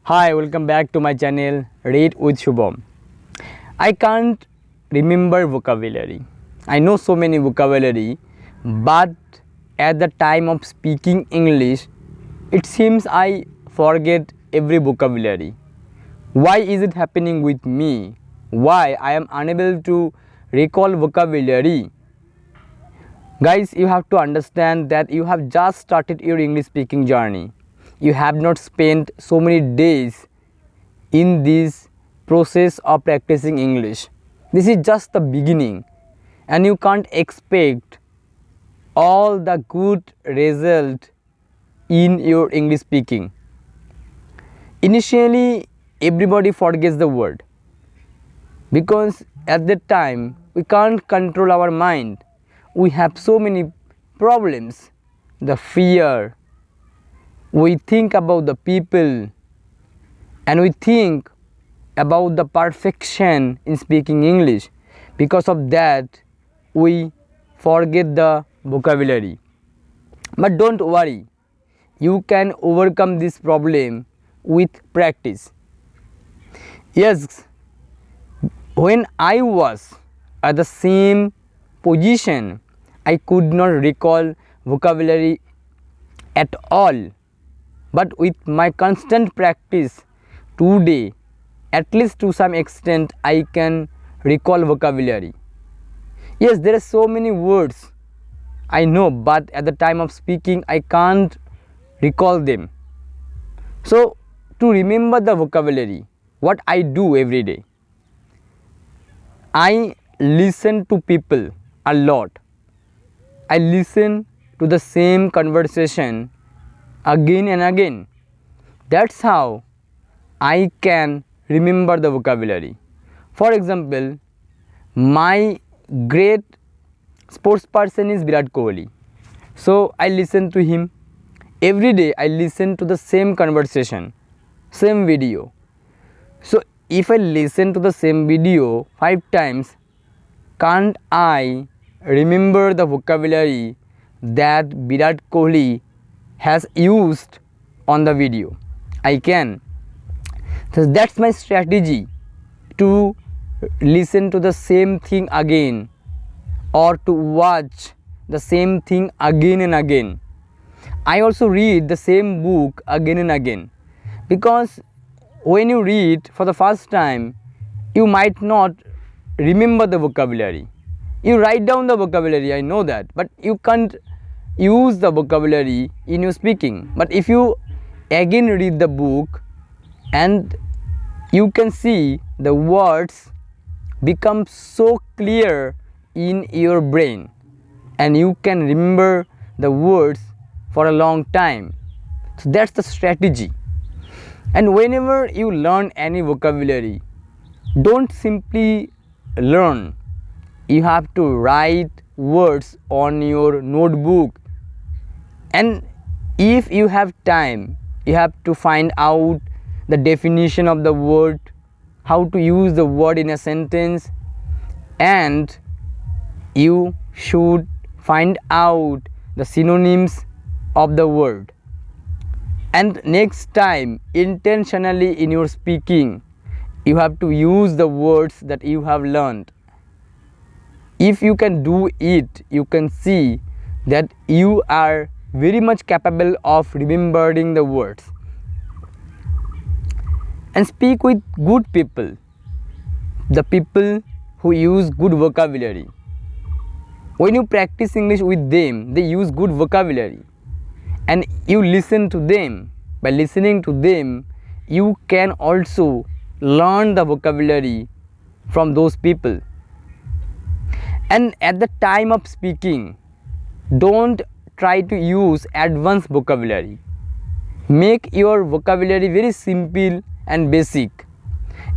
Hi, welcome back to my channel Read with Shubham. I can't remember vocabulary. I know so many vocabulary, but at the time of speaking English, it seems I forget every vocabulary. Why is it happening with me? Why I am unable to recall vocabulary? Guys, you have to understand that you have just started your English speaking journey. You have not spent so many days in this process of practicing English. This is just the beginning, and you can't expect all the good result in your English speaking. Initially, everybody forgets the word because at that time we can't control our mind. We have so many problems, the fear, we think about the people, and we think about the perfection in speaking English. Because of that, we forget the vocabulary. But don't worry, you can overcome this problem with practice. Yes, when I was at the same position, I could not recall vocabulary at all. But with my constant practice today, at least to some extent, I can recall vocabulary. Yes, there are so many words I know, but at the time of speaking, I can't recall them. So, to remember the vocabulary, what I do every day, I listen to people a lot. I listen to the same conversation again and again. That's how I can remember the vocabulary. For example, my great sports person is Virat Kohli. So I listen to him. Every day I listen to the same conversation, same video. So if I listen to the same video 5 times, can't I remember the vocabulary that Virat Kohli has used on the video? I can. So that's my strategy, to listen to the same thing again or to watch the same thing again and again. I also read the same book again and again, because when you read for the first time, you might not remember the vocabulary. You write down the vocabulary, I know that, but you can't use the vocabulary in your speaking. But if you again read the book, and you can see the words become so clear in your brain, and you can remember the words for a long time. So that's the strategy. And whenever you learn any vocabulary, don't simply learn. You have to write words on your notebook, and if you have time, you have to find out the definition of the word, how to use the word in a sentence, and you should find out the synonyms of the word. And next time, intentionally in your speaking, you have to use the words that you have learned. If you can do it, you can see that you are very much capable of remembering the words. And speak with good people, the people who use good vocabulary. When you practice English with them, they use good vocabulary, and you listen to them. By listening to them, you can also learn the vocabulary from those people. And at the time of speaking, don't try to use advanced vocabulary. Make your vocabulary very simple and basic.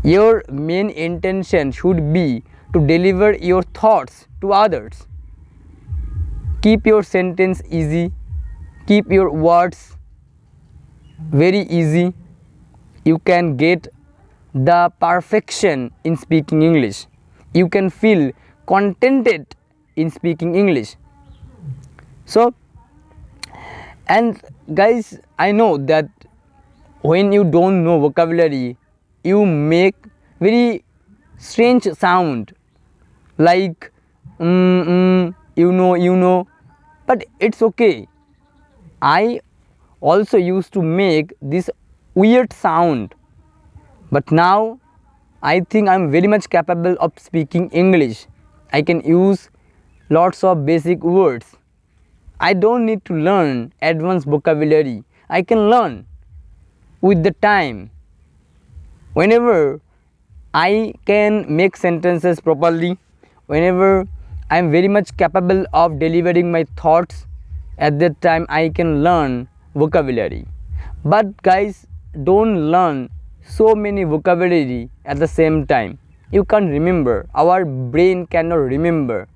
Your main intention should be to deliver your thoughts to others. Keep your sentence easy, keep your words very easy. You can get the perfection in speaking English. You can feel contented in speaking English. So, and guys, I know that when you don't know vocabulary, you make very strange sound like you know, but it's okay. I also used to make this weird sound, but now I think I'm very much capable of speaking English. I can use lots of basic words. I don't need to learn advanced vocabulary. I can learn with the time. Whenever I can make sentences properly, whenever I am very much capable of delivering my thoughts, at that time I can learn vocabulary. But guys, don't learn so many vocabulary at the same time. You can't remember. Our brain cannot remember.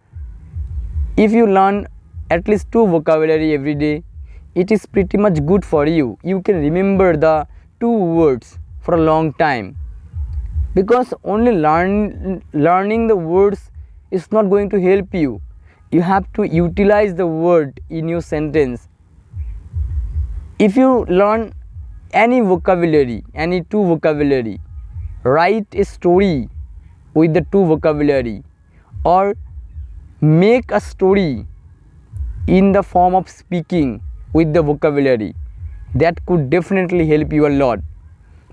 If you learn at least 2 vocabulary every day, it is pretty much good for you. You can remember the 2 words for a long time, because only learning the words is not going to help you. You have to utilize the word in your sentence. If you learn any vocabulary, any 2 vocabulary, write a story with the 2 vocabulary, or make a story in the form of speaking with the vocabulary. That could definitely help you a lot,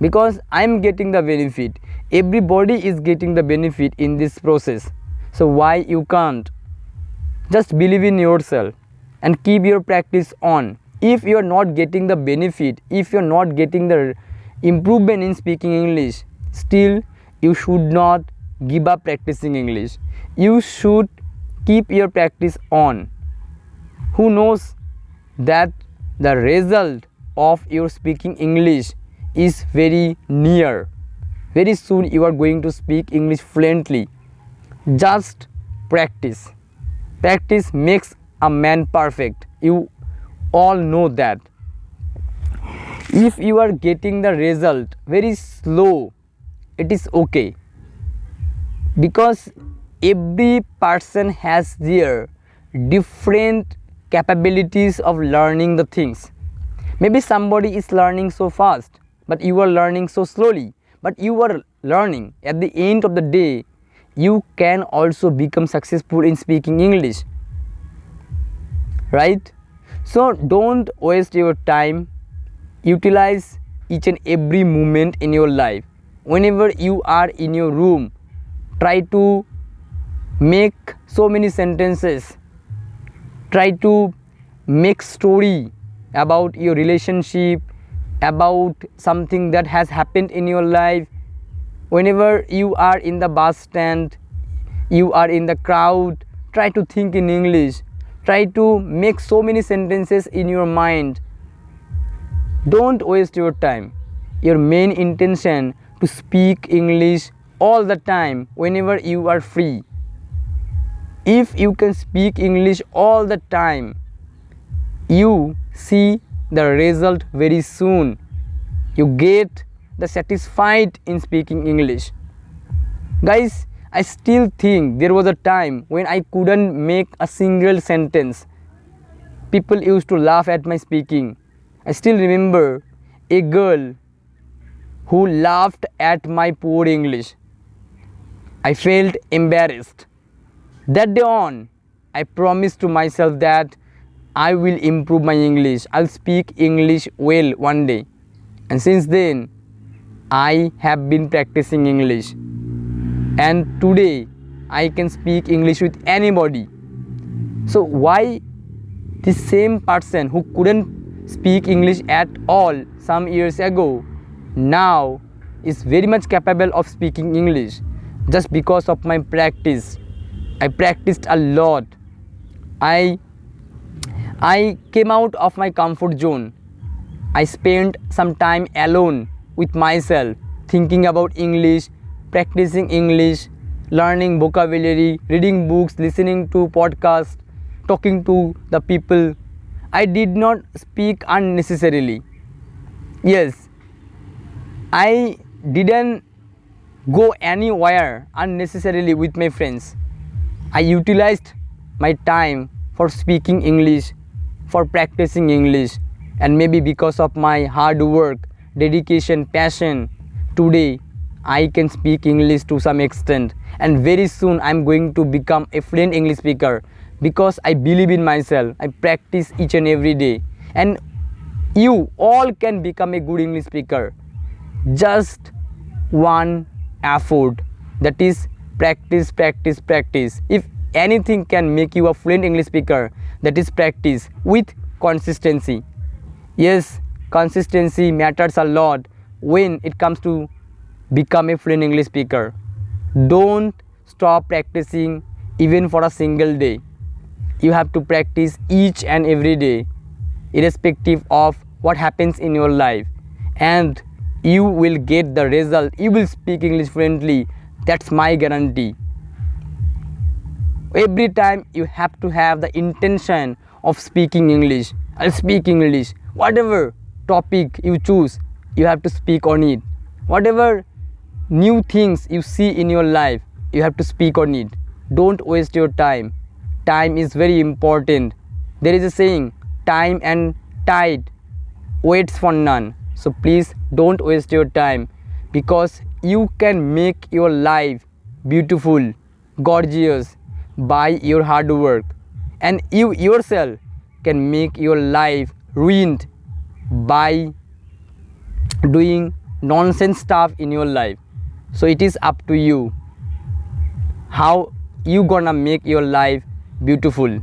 because I am getting the benefit. Everybody is getting the benefit in this process. So why you can't? Just believe in yourself and keep your practice on. If you are not getting the benefit, if you are not getting the improvement in speaking English, still you should not give up practicing English. You should keep your practice on. Who knows that the result of your speaking English is very near. Very soon you are going to speak English fluently. Just practice. Practice makes a man perfect. You all know that. If you are getting the result very slow, it is okay, because every person has their different capabilities of learning the things. Maybe somebody is learning so fast, but you are learning so slowly. But you are learning. At the end of the day, you can also become successful in speaking English, right? So don't waste your time. Utilize each and every moment in your life. Whenever you are in your room, try to make so many sentences. Try to make story about your relationship, about something that has happened in your life. Whenever you are in the bus stand, you are in the crowd, try to think in English. Try to make so many sentences in your mind. Don't waste your time. Your main intention to speak English all the time whenever you are free. If you can speak English all the time, you see the result very soon. You get the satisfied in speaking English. Guys, I still think there was a time when I couldn't make a single sentence. People used to laugh at my speaking. I still remember a girl who laughed at my poor English. I felt embarrassed. That day on, I promised to myself that I will improve my English. I'll speak English well one day. And since then, I have been practicing English. And today, I can speak English with anybody. So why the same person who couldn't speak English at all some years ago now is very much capable of speaking English? Just because of my practice. I practiced a lot. I came out of my comfort zone. I spent some time alone with myself, thinking about English, practicing English, learning vocabulary, reading books, listening to podcasts, talking to the people. I did not speak unnecessarily. Yes, I didn't go anywhere unnecessarily with my friends. I utilized my time for speaking English, for practicing English, and maybe because of my hard work, dedication, passion, today I can speak English to some extent, and very soon I'm going to become a fluent English speaker because I believe in myself. I practice each and every day, and you all can become a good English speaker. Just one effort, that is practice, practice, practice. If anything can make you a fluent English speaker, that is practice with consistency. Yes, consistency matters a lot when it comes to become a fluent English speaker. Don't stop practicing even for a single day. You have to practice each and every day, irrespective of what happens in your life, and you will get the result. You will speak English fluently. That's my guarantee. Every time you have to have the intention of speaking English. I'll speak English. Whatever topic you choose, you have to speak on it. Whatever new things you see in your life, you have to speak on it. Don't waste your time. Time is very important. There is a saying, time and tide waits for none. So please don't waste your time, because you can make your life beautiful, gorgeous by your hard work, and you yourself can make your life ruined by doing nonsense stuff in your life. So it is up to you how you gonna make your life beautiful.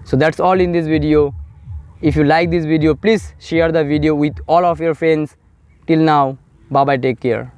So that's all in this video. If you like this video, please share the video with all of your friends. Till now, bye bye, take care.